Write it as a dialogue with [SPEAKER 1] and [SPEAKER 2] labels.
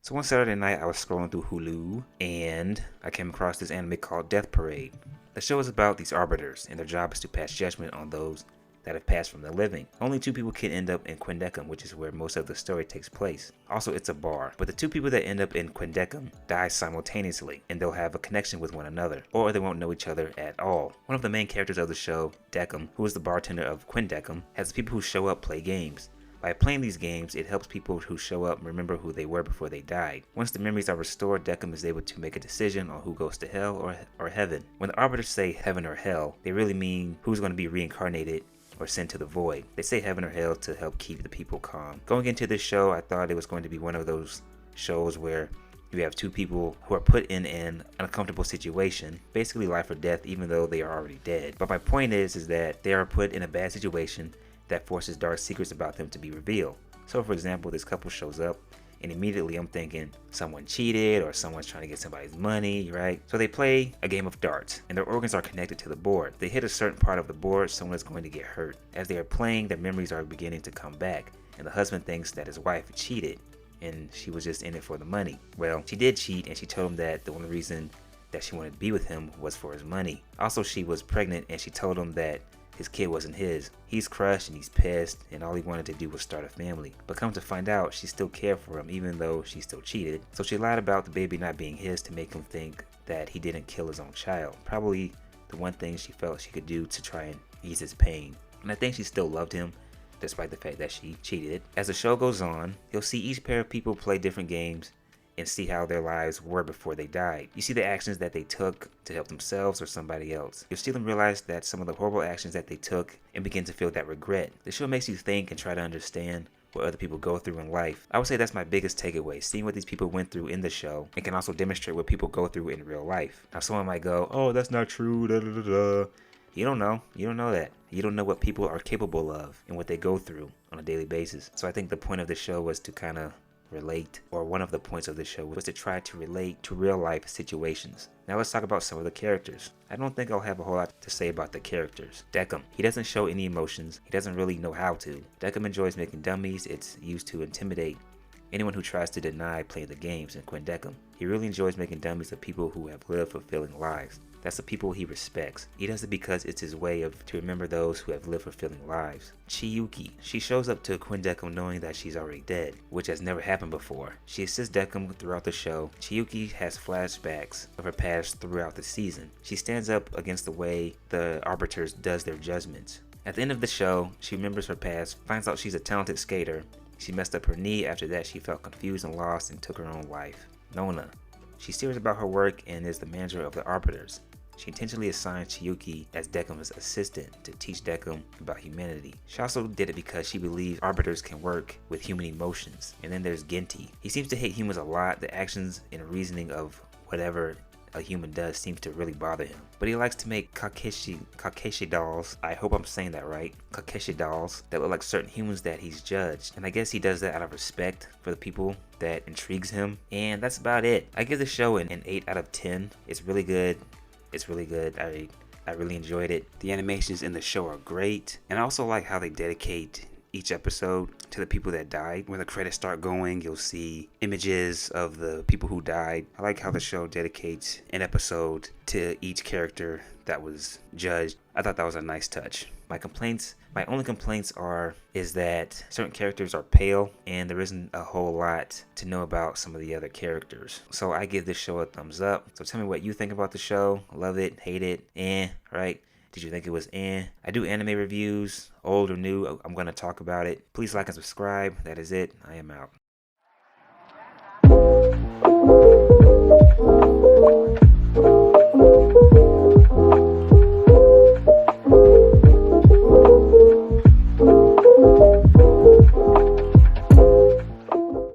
[SPEAKER 1] So one Saturday night, I was scrolling through Hulu, and I came across this anime called Death Parade. The show is about these arbiters, and their job is to pass judgment on those that have passed from the living. Only two people can end up in Quindecum, which is where most of the story takes place. Also, it's a bar, but the two people that end up in Quindecum die simultaneously, and they'll have a connection with one another, or they won't know each other at all. One of the main characters of the show, Decum, who is the bartender of Quindecum, has people who show up play games. By playing these games, it helps people who show up remember who they were before they died. Once the memories are restored, Decum is able to make a decision on who goes to hell or heaven. When the arbiters say heaven or hell, they really mean who's going to be reincarnated or sent to the void. They say heaven or hell to help keep the people calm. Going into this show, I thought it was going to be one of those shows where you have two people who are put in an uncomfortable situation, basically life or death, even though they are already dead. But my point is that they are put in a bad situation that forces dark secrets about them to be revealed. So for example, this couple shows up and immediately I'm thinking someone cheated or someone's trying to get somebody's money, right? So they play a game of darts and their organs are connected to the board. They hit a certain part of the board, someone is going to get hurt. As they are playing, their memories are beginning to come back, and the husband thinks that his wife cheated and she was just in it for the money. Well, she did cheat, and she told him that the only reason that she wanted to be with him was for his money. Also, she was pregnant and she told him that his kid wasn't his. He's crushed and he's pissed, and all he wanted to do was start a family. But come to find out, she still cared for him even though she still cheated. So she lied about the baby not being his to make him think that he didn't kill his own child. Probably the one thing she felt she could do to try and ease his pain. And I think she still loved him despite the fact that she cheated. As the show goes on, you'll see each pair of people play different games and see how their lives were before they died. You see the actions that they took to help themselves or somebody else. You'll see them realize that some of the horrible actions that they took and begin to feel that regret. The show makes you think and try to understand what other people go through in life. I would say that's my biggest takeaway, seeing what these people went through in the show and can also demonstrate what people go through in real life. Now someone might go, oh, that's not true, da da da da. You don't know. You don't know that. You don't know what people are capable of and what they go through on a daily basis. So I think the point of the show was to kind of relate, or one of the points of the show was to try to relate to real life situations. Now let's talk about some of the characters. I don't think I'll have a whole lot to say about the characters. Decum, he doesn't show any emotions. He doesn't really know how to. Decum enjoys making dummies. It's used to intimidate anyone who tries to deny playing the games in Quindecum. He really enjoys making dummies of people who have lived fulfilling lives. That's the people he respects. He does it because it's his way to remember those who have lived fulfilling lives. Chiyuki. She shows up to Quindecum knowing that she's already dead, which has never happened before. She assists Decum throughout the show. Chiyuki has flashbacks of her past throughout the season. She stands up against the way the arbiters does their judgments. At the end of the show, she remembers her past, finds out she's a talented skater. She messed up her knee. After that, she felt confused and lost and took her own life. Nona. She's serious about her work and is the manager of the arbiters. She intentionally assigned Chiyuki as Decum's assistant to teach Decum about humanity. She also did it because she believes arbiters can work with human emotions. And then there's Genti. He seems to hate humans a lot. The actions and reasoning of whatever a human does seems to really bother him. But he likes to make Kakeshi dolls, I hope I'm saying that right, Kakeshi dolls that look like certain humans that he's judged. And I guess he does that out of respect for the people that intrigues him. And that's about it. I give the show an 8 out of 10. It's really good. It's really good. I really enjoyed it. The animations in the show are great. And I also like how they dedicate each episode to the people that died. When the credits start going, you'll see images of the people who died. I like how the show dedicates an episode to each character that was judged. I thought that was a nice touch. My only complaints is that certain characters are pale and there isn't a whole lot to know about some of the other characters. So I give this show a thumbs up. So tell me what you think about the show. Love it, hate it, right? Did you think it was I do anime reviews, old or new. I'm going to talk about it. Please like and subscribe. That is it. I am out.